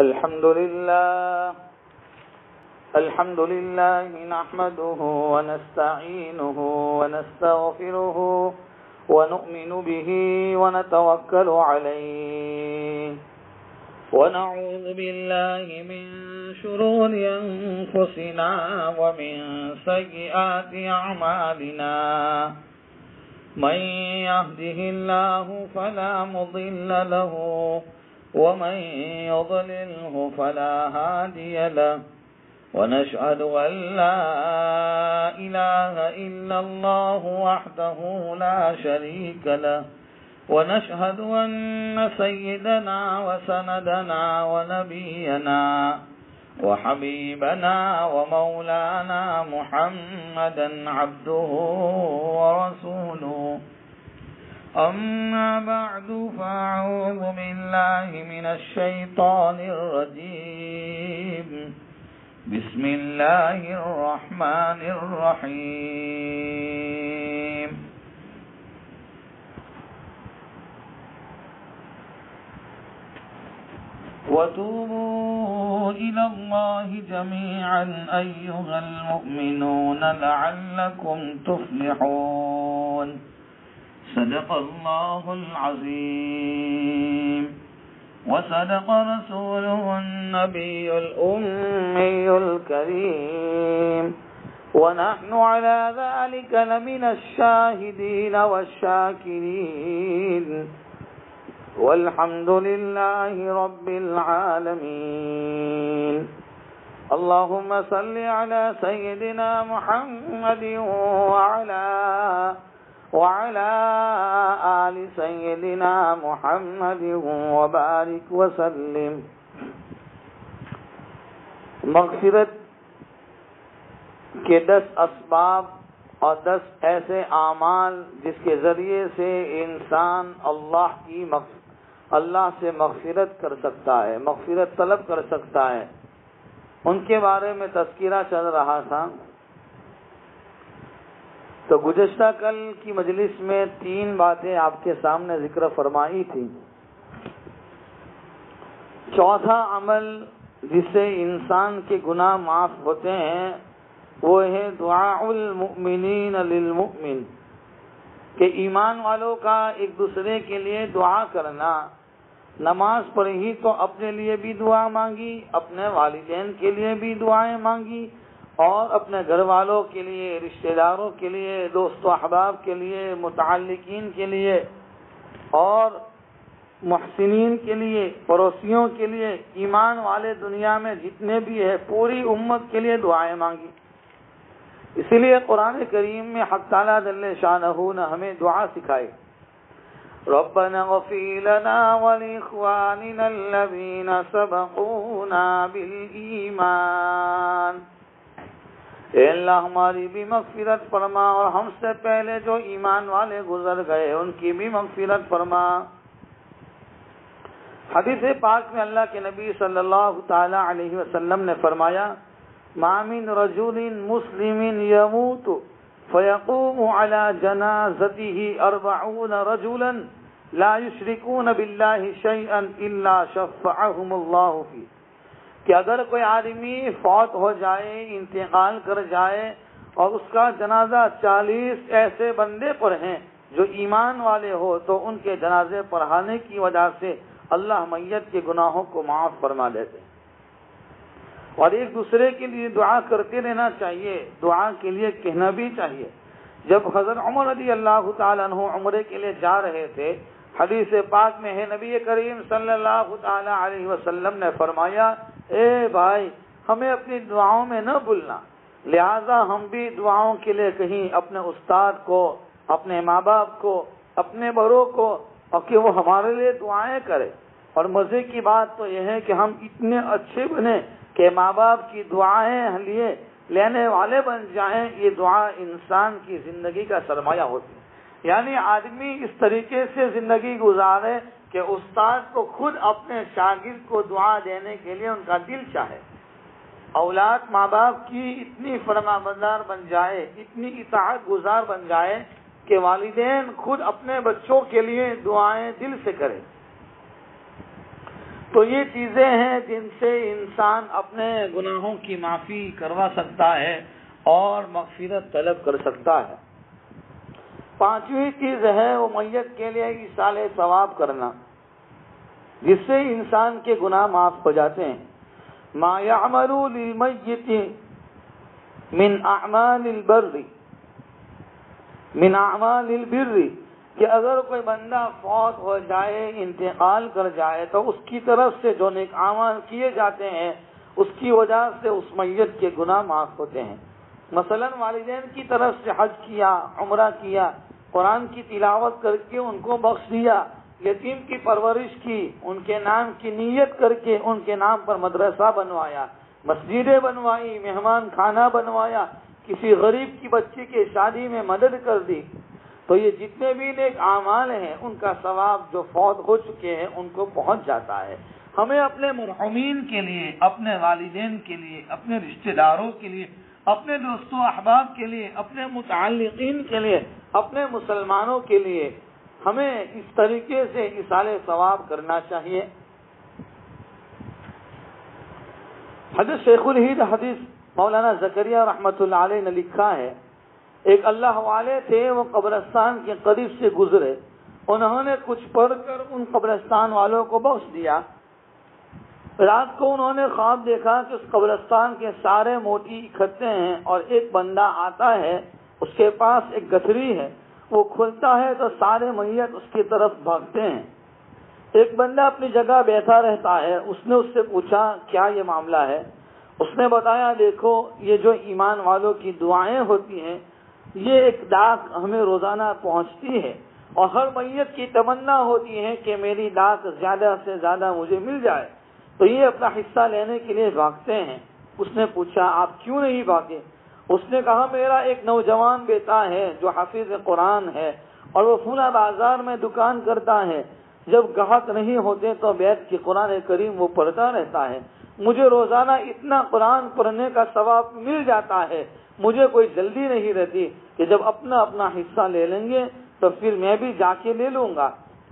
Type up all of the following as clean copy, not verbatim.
الحمد لله نحمده ونستعينه ونستغفره ونؤمن به ونتوكل عليه ونعوذ بالله من شرور أنفسنا ومن سيئات أعمالنا من يهده الله فلا مضل له ومن يضلله فلا هادي له ونشهد أن لا إله إلا الله وحده لا شريك له ونشهد أن سيدنا وسندنا ونبينا وحبيبنا ومولانا محمدا عبده ورسوله أما بعد فأعوذ بالله من الشيطان الرجيم بسم الله الرحمن الرحيم وتوبوا إلى الله جميعا أيها المؤمنون لعلكم تفلحون صدق الله العظيم وصدق رسوله النبي الأمي الكريم ونحن على ذلك لمن الشاهدين والشاكرين والحمد لله رب العالمين اللهم صل على سيدنا محمد وعلى آل سيدنا محمد وبارك وسلم. مغفرت کے 10 اسباب اور 10 ایسے اعمال جس کے ذریعے سے انسان اللہ سے مغفرت کر سکتا ہے، مغفرت طلب کر سکتا ہے، ان کے بارے میں تذکرہ چل رہا تھا. تو گزشتہ کل کی مجلس میں 3 باتیں آپ کے سامنے ذکر فرمائی تھی. چوتھا عمل جس سے انسان کے گناہ معاف ہوتے ہیں وہ ہے دعاء المؤمنین للمؤمن، کہ ایمان والوں کا ایک دوسرے کے لیے دعا کرنا. نماز پڑھی تو اپنے لیے بھی دعا مانگی، اپنے والدین کے لیے بھی دعائیں مانگی، اور اپنے گھر والوں کے لیے، رشتہ داروں کے لیے، دوست و احباب کے لیے، متعلقین کے لیے اور محسنین کے لیے، پڑوسیوں کے لیے، ایمان والے دنیا میں جتنے بھی ہیں پوری امت کے لیے دعائیں مانگی. اسی لیے قرآن کریم میں حق تعالیٰ جل شانہ نے ہمیں دعا سکھائی. ربنا اغفر لنا ولإخواننا الذين سبقونا بالإيمان، اے اللہ ہماری بھی مغفرت فرما اور ہم سے پہلے جو ایمان والے گزر گئے ان کی بھی مغفرت فرما. حدیث پاک میں اللہ کے نبی صلی اللہ تعالی علیہ وسلم نے فرمایا ما من رجل مسلم يموت فيقوم على جنازته 40 رجلا لا يشركون بالله شيئا الا شفعهم الله فيه، کہ اگر کوئی آدمی فوت ہو جائے، انتقال کر جائے اور اس کا جنازہ 40 ایسے بندے پر ہیں جو ایمان والے ہو تو ان کے جنازے پڑھانے کی وجہ سے اللہ میت کے گناہوں کو معاف فرما دیتے ہیں. اور ایک دوسرے کے لیے دعا کرتے رہنا چاہیے، دعا کے لیے کہنا بھی چاہیے. جب حضرت عمر رضی اللہ تعالیٰ عنہ عمرے کے لیے جا رہے تھے، حدیث پاک میں ہے نبی کریم صلی اللہ تعالی علیہ وسلم نے فرمایا اے بھائی ہمیں اپنی دعاؤں میں نہ بھولنا، لہذا ہم بھی دعاؤں کے لیے کہیں اپنے استاد کو، اپنے ماں باپ کو، اپنے بڑوں کو، اور کہ وہ ہمارے لیے دعائیں کرے. اور مزے کی بات تو یہ ہے کہ ہم اتنے اچھے بنے کہ ماں باپ کی دعائیں لینے والے بن جائیں. یہ دعا انسان کی زندگی کا سرمایہ ہوتی ہے. یعنی آدمی اس طریقے سے زندگی گزارے کہ استاد کو خود اپنے شاگرد کو دعا دینے کے لیے ان کا دل چاہے. اولاد ماں باپ کی اتنی فرما بردار بن جائے، اتنی اطاعت گزار بن جائے کہ والدین خود اپنے بچوں کے لیے دعائیں دل سے کریں. تو یہ چیزیں ہیں جن سے انسان اپنے گناہوں کی معافی کروا سکتا ہے اور مغفرت طلب کر سکتا ہے۔ پانچویں چیز ہے وہ میت کے لیے ایصال ثواب کرنا، جس سے انسان کے گناہ معاف ہو جاتے ہیں۔ ما يعمل للمیت من اعمال البر، کہ اگر کوئی بندہ فوت ہو جائے، انتقال کر جائے، تو اس کی طرف سے جو نیک اعمال کیے جاتے ہیں اس کی وجہ سے اس میت کے گناہ معاف ہوتے ہیں۔ مثلا والدین کی طرف سے حج کیا، عمرہ کیا، قرآن کی تلاوت کر کے ان کو بخش دیا، یتیم کی پرورش کی، ان کے نام کی نیت کر کے ان کے نام پر مدرسہ بنوایا، مسجدیں بنوائی، مہمان خانہ بنوایا، کسی غریب کی بچی کی شادی میں مدد کر دی، تو یہ جتنے بھی نیک اعمال ہیں ان کا ثواب جو فوت ہو چکے ہیں ان کو پہنچ جاتا ہے۔ ہمیں اپنے مرحومین کے لیے، اپنے والدین کے لیے، اپنے رشتہ داروں کے لیے، اپنے دوستوں احباب کے لیے، اپنے متعلقین کے لیے، اپنے مسلمانوں کے لیے ہمیں اس طریقے سے ایصال ثواب کرنا چاہیے۔ حضرت شیخ الہند حدیث مولانا زکریا رحمۃ اللہ علیہ نے لکھا ہے، ایک اللہ والے تھے، وہ قبرستان کے قریب سے گزرے، انہوں نے کچھ پڑھ کر ان قبرستان والوں کو بخش دیا۔ رات کو انہوں نے خواب دیکھا کہ اس قبرستان کے سارے موتی اکٹھے ہیں اور ایک بندہ آتا ہے، اس کے پاس ایک گٹھری ہے، وہ کھلتا ہے تو سارے میت اس کی طرف بھاگتے ہیں۔ ایک بندہ اپنی جگہ بیٹھا رہتا ہے، اس نے اس سے پوچھا کیا یہ معاملہ ہے؟ اس نے بتایا دیکھو یہ جو ایمان والوں کی دعائیں ہوتی ہیں یہ ایک ڈاک ہمیں روزانہ پہنچتی ہے اور ہر میت کی تمنا ہوتی ہے کہ میری ڈاک زیادہ سے زیادہ مجھے مل جائے، تو یہ اپنا حصہ لینے کے لیے بھاگتے ہیں۔ اس نے پوچھا آپ کیوں نہیں بھاگے؟ اس نے کہا میرا ایک نوجوان بیٹا ہے جو حافظ قرآن ہے اور وہ فلاں بازار میں دکان کرتا ہے، جب گاہک نہیں ہوتے تو بیٹھ کے قرآن کریم وہ پڑھتا رہتا ہے، مجھے روزانہ اتنا قرآن پڑھنے کا ثواب مل جاتا ہے، مجھے کوئی جلدی نہیں رہتی کہ جب اپنا اپنا حصہ لے لیں گے تو پھر میں بھی جا کے لے لوں گا۔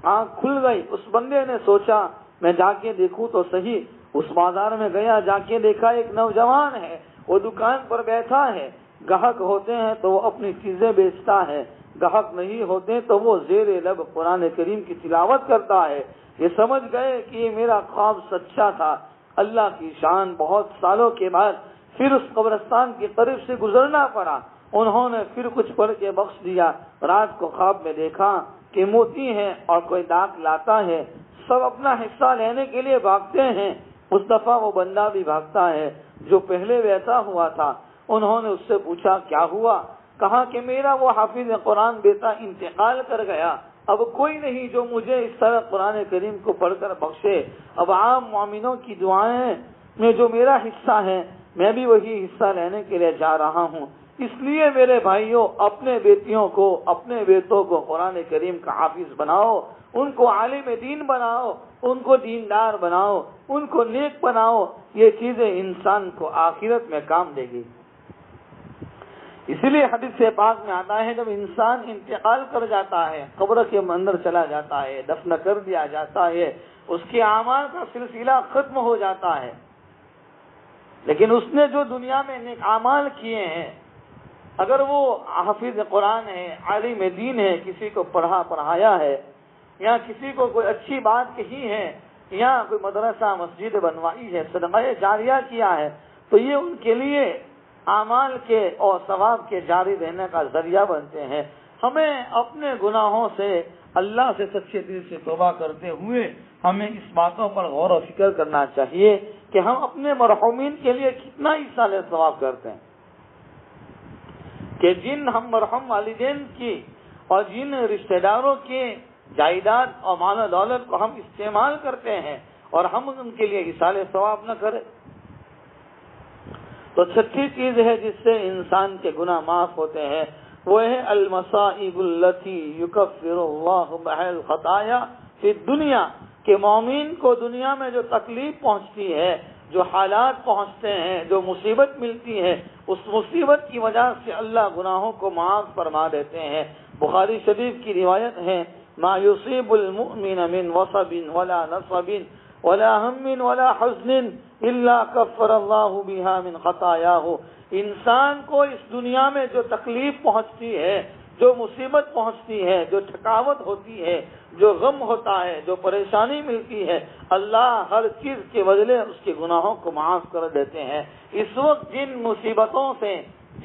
آنکھ کھل گئی، اس بندے نے سوچا میں جا کے دیکھوں تو صحیح۔ اس بازار میں گیا، جا کے دیکھا ایک نوجوان ہے، وہ دکان پر بیٹھا ہے، گاہک ہوتے ہیں تو وہ اپنی چیزیں بیچتا ہے، گاہک نہیں ہوتے تو وہ زیر لب قرآن کریم کی تلاوت کرتا ہے۔ یہ سمجھ گئے کہ یہ میرا خواب سچا تھا۔ اللہ کی شان، بہت سالوں کے بعد پھر اس قبرستان کے قریب سے گزرنا پڑا، انہوں نے پھر کچھ پڑھ کے بخش دیا۔ رات کو خواب میں دیکھا کہ موتی ہے اور کوئی ڈاک لاتا ہے، سب اپنا حصہ لینے کے لیے بھاگتے ہیں، اس دفعہ وہ بندہ بھی بھاگتا ہے جو پہلے بیٹھا ہوا تھا۔ انہوں نے اس سے پوچھا کیا ہوا؟ کہا کہ میرا وہ حافظ قرآن بیٹا انتقال کر گیا، اب کوئی نہیں جو مجھے اس طرح قرآن کریم کو پڑھ کر بخشے، اب عام مومنوں کی دعائیں میں جو میرا حصہ ہے میں بھی وہی حصہ لینے کے لیے جا رہا ہوں۔ اس لیے میرے بھائیوں اپنے بیٹیوں کو، اپنے بیٹوں کو قرآن کریم کا حافظ بناؤ، ان کو عالم دین بناؤ، ان کو دیندار بناؤ، ان کو نیک بناؤ، یہ چیزیں انسان کو آخرت میں کام دے گی۔ اسی لیے حدیث پاک میں آتا ہے جب انسان انتقال کر جاتا ہے، قبر کے اندر چلا جاتا ہے، دفن کر دیا جاتا ہے، اس کے اعمال کا سلسلہ ختم ہو جاتا ہے، لیکن اس نے جو دنیا میں نیک اعمال کیے ہیں، اگر وہ حافظ قرآن ہے، عالم دین ہے، کسی کو پڑھایا ہے، یا کسی کو کوئی اچھی بات کہی ہے، یا کوئی مدرسہ مسجد بنوائی ہے، صدقہ جاریہ کیا ہے، تو یہ ان کے لیے اعمال کے اور ثواب کے جاری رہنے کا ذریعہ بنتے ہیں۔ ہمیں اپنے گناہوں سے اللہ سے سچے دل سے توبہ کرتے ہوئے ہمیں اس باتوں پر غور و فکر کرنا چاہیے کہ ہم اپنے مرحومین کے لیے کتنا ایصال ثواب کرتے ہیں، کہ جن ہم مرحوم والدین کی اور جن رشتہ داروں کے جائیداد اور مال و دولت کو ہم استعمال کرتے ہیں اور ہم ان کے لیے ایصال ثواب نہ کریں۔ تو چھٹی چیز ہے جس سے انسان کے گناہ معاف ہوتے ہیں، وہ ہے المصائب التي يكفر الله بها الخطايا فی الدنیا، کہ مومن کو دنیا میں جو تکلیف پہنچتی ہے، جو حالات پہنچتے ہیں، جو مصیبت ملتی ہے، اس مصیبت کی وجہ سے اللہ گناہوں کو معاف فرما دیتے ہیں۔ بخاری شریف کی روایت ہے ما يصيب المؤمن من وصب ولا نصب ولا هم ولا حزن الا كفر الله بها من خطاياه. انسان کو اس دنیا میں جو تکلیف پہنچتی ہے، جو مصیبت پہنچتی ہے، جو تھکاوٹ ہوتی ہے، جو غم ہوتا ہے، جو پریشانی ملتی ہے، اللہ ہر چیز کے بدلے اس کے گناہوں کو معاف کر دیتے ہیں. اس وقت جن مصیبتوں سے،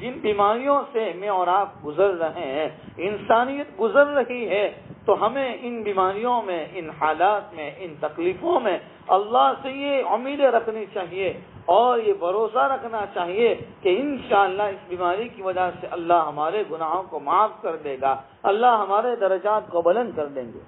جن بیماریوں سے میں اور آپ گزر رہے ہیں، انسانیت گزر رہی ہے، تو ہمیں ان بیماریوں میں، ان حالات میں، ان تکلیفوں میں اللہ سے یہ امیدیں رکھنی چاہیے اور یہ بھروسہ رکھنا چاہیے کہ انشاءاللہ اس بیماری کی وجہ سے اللہ ہمارے گناہوں کو معاف کر دے گا، اللہ ہمارے درجات کو بلند کر دیں گے.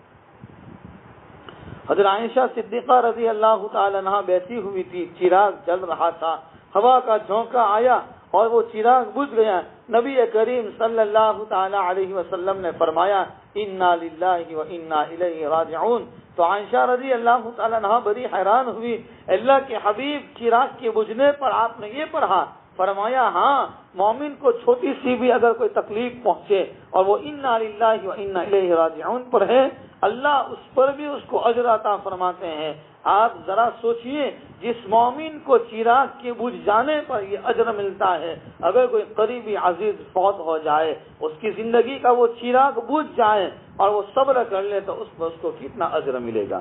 حضرت عائشہ صدیقہ رضی اللہ تعالی عنہا بیٹھی ہوئی تھی، چراغ جل رہا تھا، ہوا کا جھونکا آیا اور وہ چراغ بجھ گیا. نبی کریم صلی اللہ تعالی علیہ وسلم نے فرمایا انا للہ و انا الیہ راجعون. تو عائشہ رضی اللہ تعالی عنہا بڑی حیران ہوئی، اللہ کے حبیب چراغ کے بجھنے پر آپ نے یہ پڑھا؟ فرمایا ہاں، مومن کو چھوٹی سی بھی اگر کوئی تکلیف پہنچے اور وہ انا للہ و انا الیہ راجعون پر ہے، اللہ اس پر بھی اس کو اجر عطا فرماتے ہیں. آپ ذرا سوچئے، جس مومن کو چراغ کے بجھ جانے پر یہ اجر ملتا ہے، اگر کوئی قریبی عزیز فوت ہو جائے، اس کی زندگی کا وہ چراغ بجھ جائے اور وہ صبر کر لے تو اس پر اس کو کتنا اجر ملے گا.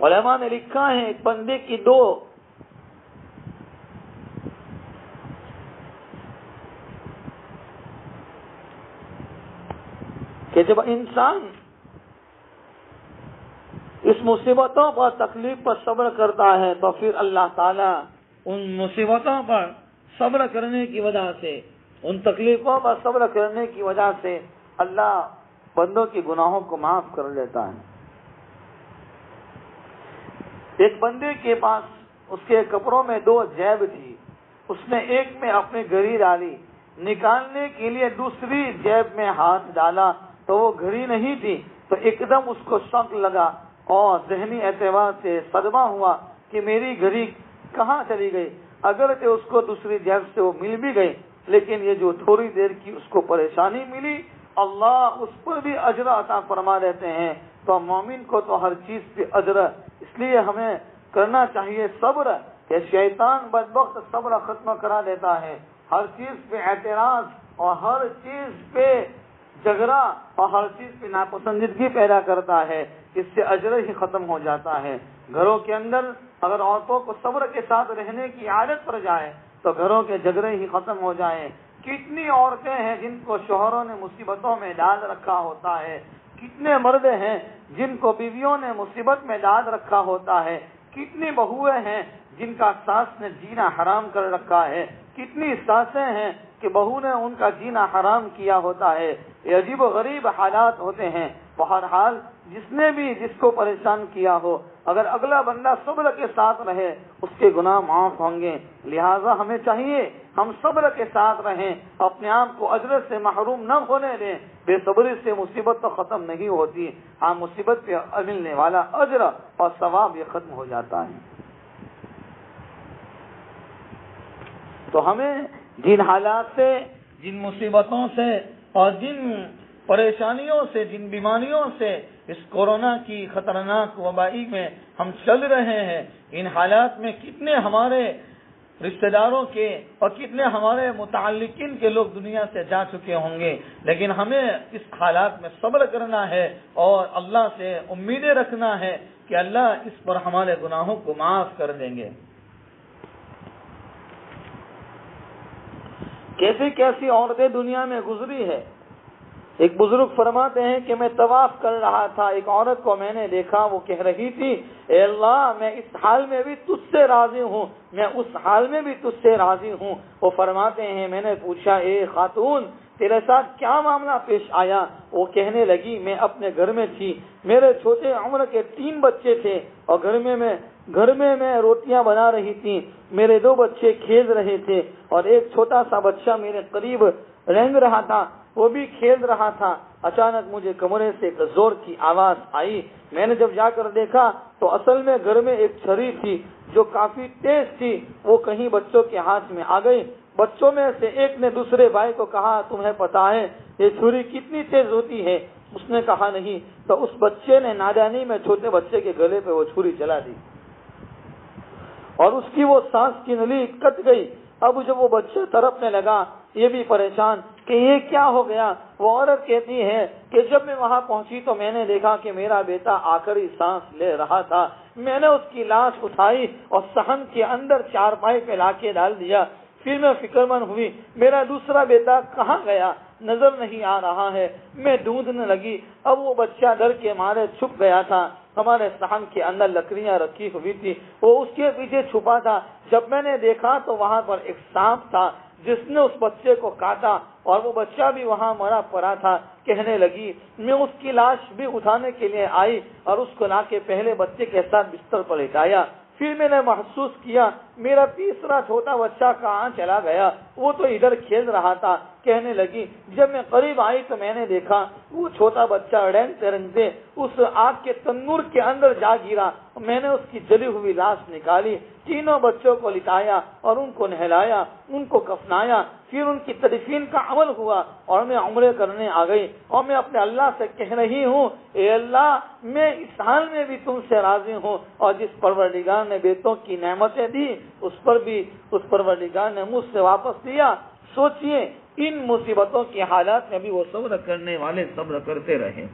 علماء نے لکھا ہے ایک بندے کی دو کہ جب انسان اس مصیبتوں پر، تکلیف پر صبر کرتا ہے تو پھر اللہ تعالیٰ ان مصیبتوں پر صبر کرنے کی وجہ سے، ان تکلیفوں پر صبر کرنے کی وجہ سے اللہ بندوں کے گناہوں کو معاف کر لیتا ہے. ایک بندے کے پاس اس کے کپڑوں میں دو جیب تھی، اس نے ایک میں اپنی گھڑی ڈالی، نکالنے کے لیے دوسری جیب میں ہاتھ ڈالا تو وہ گھڑی نہیں تھی. تو ایک دم اس کو شک لگا اور ذہنی اعتبار سے صدمہ ہوا کہ میری گھڑی کہاں چلی گئی. اگرچہ اس کو دوسری جیب سے وہ مل بھی گئی، لیکن یہ جو تھوڑی دیر کی اس کو پریشانی ملی، اللہ اس پر بھی اجر عطا فرما دیتے ہیں. تو مومن کو تو ہر چیز پہ اجر، اس لیے ہمیں کرنا چاہیے صبر. کہ شیطان بدبخت صبر ختم کرا دیتا ہے، ہر چیز پہ اعتراض اور ہر چیز پہ جھگڑا اور ہر چیز پہ ناپسندیدگی پیدا کرتا ہے، اس سے اجر ہی ختم ہو جاتا ہے. گھروں کے اندر اگر عورتوں کو صبر کے ساتھ رہنے کی عادت پڑ جائے تو گھروں کے جھگڑے ہی ختم ہو جائیں. کتنی عورتیں ہیں جن کو شوہروں نے مصیبتوں میں ڈال رکھا ہوتا ہے، کتنے مرد ہیں جن کو بیویوں نے مصیبت میں ڈال رکھا ہوتا ہے، کتنی بہویں ہیں جن کا ساس نے جینا حرام کر رکھا ہے، کتنی ساسیں ہیں کہ بہو نے ان کا جینا حرام کیا ہوتا ہے. یہ عجیب و غریب حالات ہوتے ہیں. بہرحال جس نے بھی جس کو پریشان کیا ہو، اگر اگلا بندہ صبر کے ساتھ رہے اس کے گناہ معاف ہوں گے. لہٰذا ہمیں چاہیے ہم صبر کے ساتھ رہیں، اپنے آپ کو اجر سے محروم نہ ہونے دیں. بے صبری سے مصیبت تو ختم نہیں ہوتی، ہاں مصیبت پہ ملنے والا اجر اور ثواب یہ ختم ہو جاتا ہے. تو ہمیں جن حالات سے، جن مصیبتوں سے اور جن پریشانیوں سے، جن بیماریوں سے اس کورونا کی خطرناک وبائی میں ہم چل رہے ہیں، ان حالات میں کتنے ہمارے رشتہ داروں کے اور کتنے ہمارے متعلقین کے لوگ دنیا سے جا چکے ہوں گے، لیکن ہمیں اس حالات میں صبر کرنا ہے اور اللہ سے امیدیں رکھنا ہے کہ اللہ اس پر ہمارے گناہوں کو معاف کر دیں گے. کیسی کیسی عورتیں دنیا میں گزری ہے. ایک بزرگ فرماتے ہیں کہ میں طواف کر رہا تھا، ایک عورت کو میں نے دیکھا، وہ کہہ رہی تھی اے اللہ میں اس حال میں بھی تجھ سے راضی ہوں، میں اس حال میں بھی تجھ سے راضی ہوں. وہ فرماتے ہیں میں نے پوچھا اے خاتون تیرے ساتھ کیا معاملہ پیش آیا؟ وہ کہنے لگی میں اپنے گھر میں تھی، میرے چھوٹے عمر کے 3 بچے تھے اور گھر میں میں روٹیاں بنا رہی تھی، میرے 2 بچے کھیل رہے تھے اور ایک چھوٹا سا بچہ میرے قریب رینگ رہا تھا، وہ بھی کھیل رہا تھا. اچانک مجھے کمرے سے ایک زور کی آواز آئی. میں نے جب جا کر دیکھا تو اصل میں گھر میں ایک چھری تھی جو کافی تیز تھی، وہ کہیں بچوں کے ہاتھ میں آ گئی. بچوں میں سے ایک نے دوسرے بھائی کو کہا تمہیں پتا ہے یہ چھری کتنی تیز ہوتی ہے؟ اس نے کہا نہیں، تو اس بچے نے نادانی میں چھوٹے بچے کے گلے پہ وہ چھری چلا دی اور اس کی وہ سانس کی نلی کٹ گئی۔ اب جب وہ بچہ تڑپنے لگا، یہ بھی پریشان کہ یہ کیا ہو گیا، وہ عورت کہتی ہے کہ جب میں وہاں پہنچی تو میں نے دیکھا کہ میرا بیٹا آخری سانس لے رہا تھا، میں نے اس کی لاش اٹھائی اور صحن کے اندر چارپائی پہ لا کے ڈال دیا۔ پھر میں فکر مند ہوئی میرا دوسرا بیٹا کہاں گیا، نظر نہیں آ رہا ہے، میں ڈھونڈنے لگی۔ اب وہ بچہ ڈر کے مارے چھپ گیا تھا، ہمارے صحن کے اندر لکڑیاں رکھی ہوئی تھی، وہ اس کے پیچھے چھپا تھا۔ جب میں نے دیکھا تو وہاں پر ایک سانپ تھا جس نے اس بچے کو کاٹا اور وہ بچہ بھی وہاں مرا پڑا تھا۔ کہنے لگی میں اس کی لاش بھی اٹھانے کے لیے آئی اور اس کو لا کے پہلے بچے کے ساتھ بستر پر لٹایا۔ پھر میں نے محسوس کیا میرا تیسرا چھوٹا بچہ کہاں چلا گیا، وہ تو ادھر کھیل رہا تھا۔ کہنے لگی جب میں قریب آئی تو میں نے دیکھا وہ چھوٹا بچہ رینگتے رینگتے اس آگ کے تنور کے اندر جا گرا۔ میں نے اس کی جلی ہوئی لاش نکالی، تینوں بچوں کو لٹایا اور ان کو نہلایا، ان کو کفنایا، پھر ان کی تدفین کا عمل ہوا اور میں عمرے کرنے آ گئی اور میں اپنے اللہ سے کہہ رہی ہوں اے اللہ میں اس حال میں بھی تم سے راضی ہوں، اور جس پروردگار نے بیٹوں کی نعمتیں دی اس پر بھی اس پروردگار نے مجھ سے واپس لیا۔ سوچئے ان مصیبتوں کے حالات میں بھی وہ صبر کرنے والے صبر کرتے رہے۔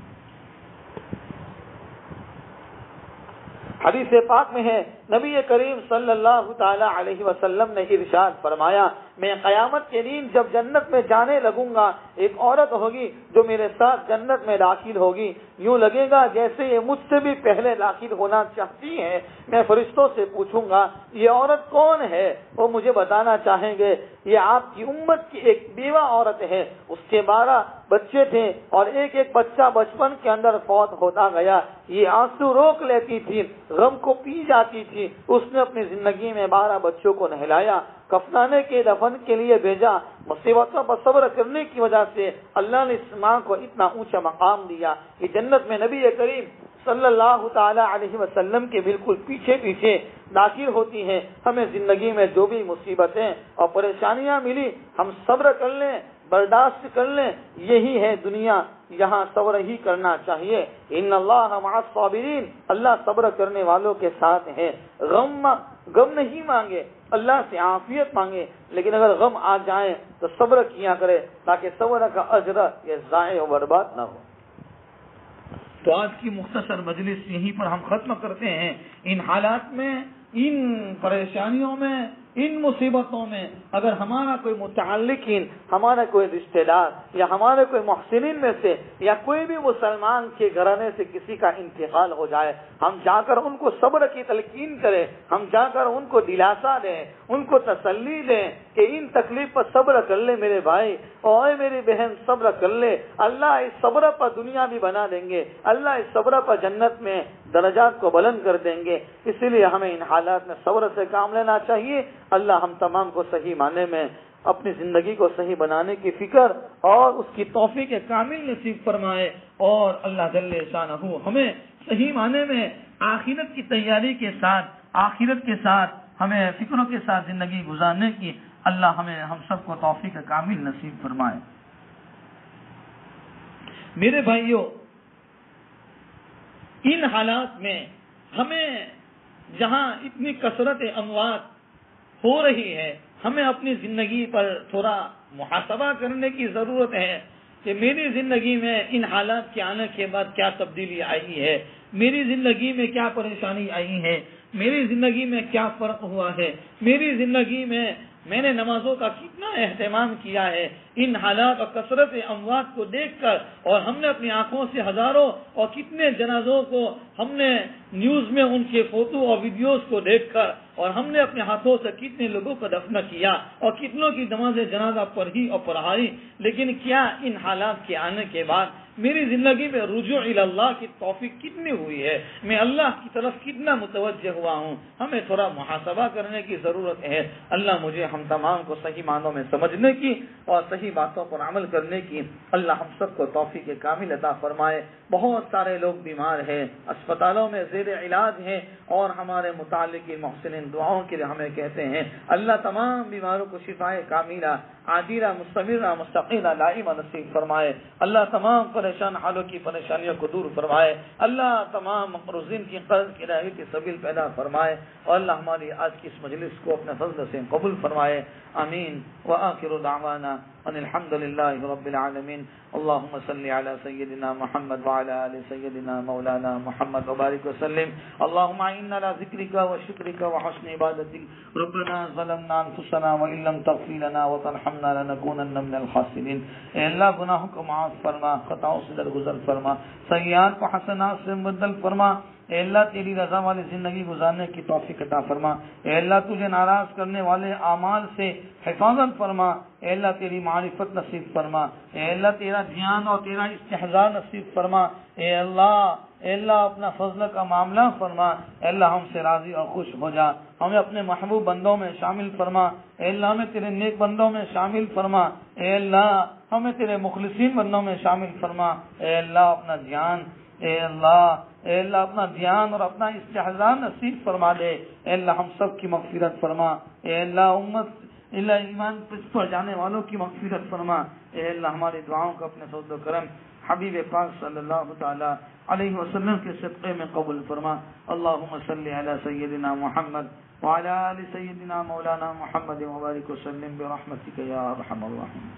حدیث پاک میں ہے نبی کریم صلی اللہ تعالی علیہ وسلم نے ارشاد فرمایا میں قیامت کے دن جب جنت میں جانے لگوں گا ایک عورت ہوگی جو میرے ساتھ جنت میں داخل ہوگی، یوں لگے گا جیسے یہ مجھ سے بھی پہلے داخل ہونا چاہتی ہے۔ میں فرشتوں سے پوچھوں گا یہ عورت کون ہے، وہ مجھے بتانا چاہیں گے یہ آپ کی امت کی ایک بیوہ عورت ہے، اس کے 12 بچے تھے اور ایک بچہ بچپن کے اندر فوت ہوتا گیا، یہ آنسو روک لیتی تھی، غم کو پی جاتی تھی، اس نے اپنی زندگی میں 12 بچوں کو نہلایا، کفنانے کے دفن کے لیے بھیجا، مصیبتوں پر صبر کرنے کی وجہ سے اللہ نے اس ماں کو اتنا اونچا مقام دیا کہ جنت میں نبی کریم صلی اللہ تعالی علیہ وسلم کے بالکل پیچھے پیچھے داخل ہوتی ہیں۔ ہمیں زندگی میں جو بھی مصیبتیں اور پریشانیاں ملی ہم صبر کر لیں، برداشت کر لیں، یہی ہے دنیا، یہاں صبر ہی کرنا چاہیے۔ ان اللہ مع الصابرین، اللہ صبر کرنے والوں کے ساتھ ہے۔ غم نہیں مانگے، اللہ سے عافیت مانگے، لیکن اگر غم آ جائے تو صبر کیا کرے تاکہ صبر کا اجر یہ ضائع و برباد نہ ہو۔ تو آج کی مختصر مجلس یہیں پر ہم ختم کرتے ہیں۔ ان حالات میں، ان پریشانیوں میں، ان مصیبتوں میں اگر ہمارا کوئی متعلقین، ہمارا کوئی رشتہ دار یا ہمارے کوئی محسنین میں سے یا کوئی بھی مسلمان کے گھرانے سے کسی کا انتقال ہو جائے، ہم جا کر ان کو صبر کی تلقین کریں، ہم جا کر ان کو دلاسا دیں، ان کو تسلی دیں کہ ان تکلیف پر صبر کر لے میرے بھائی اور میری بہن، صبر کر لے، اللہ اس صبر پر دنیا بھی بنا دیں گے، اللہ اس صبر پر جنت میں درجات کو بلند کر دیں گے۔ اسی لیے ہمیں ان حالات میں صبر سے کام لینا چاہیے۔ اللہ ہم تمام کو صحیح معنی میں اپنی زندگی کو صحیح بنانے کی فکر اور اس کی توفیق کامل نصیب فرمائے، اور اللہ جل شانہ ہمیں صحیح معنی میں آخرت کی تیاری کے ساتھ، آخرت کے ساتھ ہمیں فکروں کے ساتھ زندگی گزارنے کی اللہ ہم سب کو توفیق کامل نصیب فرمائے۔ میرے بھائیوں، ان حالات میں ہمیں جہاں اتنی کثرت اموات ہو رہی ہے، ہمیں اپنی زندگی پر تھوڑا محاسبہ کرنے کی ضرورت ہے کہ میری زندگی میں ان حالات کے آنے کے بعد کیا تبدیلی آئی ہے، میری زندگی میں کیا پریشانی آئی ہے، میری زندگی میں کیا فرق ہوا ہے، میری زندگی میں نے نمازوں کا کتنا اہتمام کیا ہے۔ ان حالات اور کثرت اموات کو دیکھ کر، اور ہم نے اپنی آنکھوں سے ہزاروں اور کتنے جنازوں کو ہم نے نیوز میں ان کے فوٹو اور ویڈیوز کو دیکھ کر، اور ہم نے اپنے ہاتھوں سے کتنے لوگوں کو دفن کیا اور کتنوں کی نماز جنازہ پڑھی اور پڑھائی، لیکن کیا ان حالات کے آنے کے بعد میری زندگی میں رجوع الی اللہ کی توفیق کتنی ہوئی ہے، میں اللہ کی طرف کتنا متوجہ ہوا ہوں. ہمیں تھوڑا محاسبہ کرنے کی ضرورت ہے. اللہ مجھے ہم تمام کو صحیح معنوں میں سمجھنے کی اور صحیح باتوں پر عمل کرنے کی اللہ ہم سب کو توفیق کامل عطا فرمائے. بہت سارے لوگ بیمار ہیں، اسپتالوں میں زیر علاج ہیں، اور ہمارے متعلق محسنین دعاؤں کے لیے ہمیں کہتے ہیں. اللہ تمام بیماروں کو شفائے کاملہ عاجلہ مستمرہ مستقلہ لائمہ نصیب فرمائے. اللہ تمام پریشان حالوں کی پریشانیوں کو دور فرمائے. اللہ تمام مقروضین کی قرض کی ادائیگی کی سبیل پیدا فرمائے، اور اللہ ہماری آج کی اس مجلس کو اپنے فضل سے قبول فرمائے. آمین. وآخر دعوانا ان الحمد للہ رب العالمین. اللهم صل على سيدنا محمد وعلى آل سيدنا مولانا محمد وبارك وسلم. اللهم اعنا على ذكرك وشكرك وحسن عبادتك. ربنا ظلمنا انفسنا وان لم تغفر لنا وترحمنا لنكونن من الخاسرين. اے اللہ گناہوں کو معاف فرما، خطاؤں سے درگزر فرما، سیئات کو حسنات سے بدل فرما. اے اللہ تیری رضا والی زندگی گزارنے کی توفیق عطا فرما. اے اللہ تجھے ناراض کرنے والے اعمال سے حفاظت فرما. اے اللہ تیری معرفت نصیب فرما. اے اللہ تیرا دھیان اور تیرا استحضار نصیب فرما. اے اللہ اپنا فضل کا معاملہ فرما. اے اللہ ہم سے راضی اور خوش ہو جا، ہمیں اپنے محبوب بندوں میں شامل فرما. اے اللہ ہمیں تیرے نیک بندوں میں شامل فرما. اے اللہ ہمیں تیرے مخلصین بندوں میں شامل فرما. اے اللہ اپنا دھیان اے اللہ اپنا دھیان اور اپنا استحضار نصیب فرما دے. اے اللہ ہم سب کی مغفرت فرما. اے اللہ امت ایمان پر جانے والوں کی مغفرت فرما. اے اللہ ہماری دعاؤں کو اپنے فضل و کرم حبیب پاک صلی اللہ تعالی علیہ وسلم کے صدقے میں قبول فرما. اللہم صلی علی سیدنا محمد وعلی آل سیدنا مولانا محمد وبارک وسلم برحمتک یا ارحم الراحمین.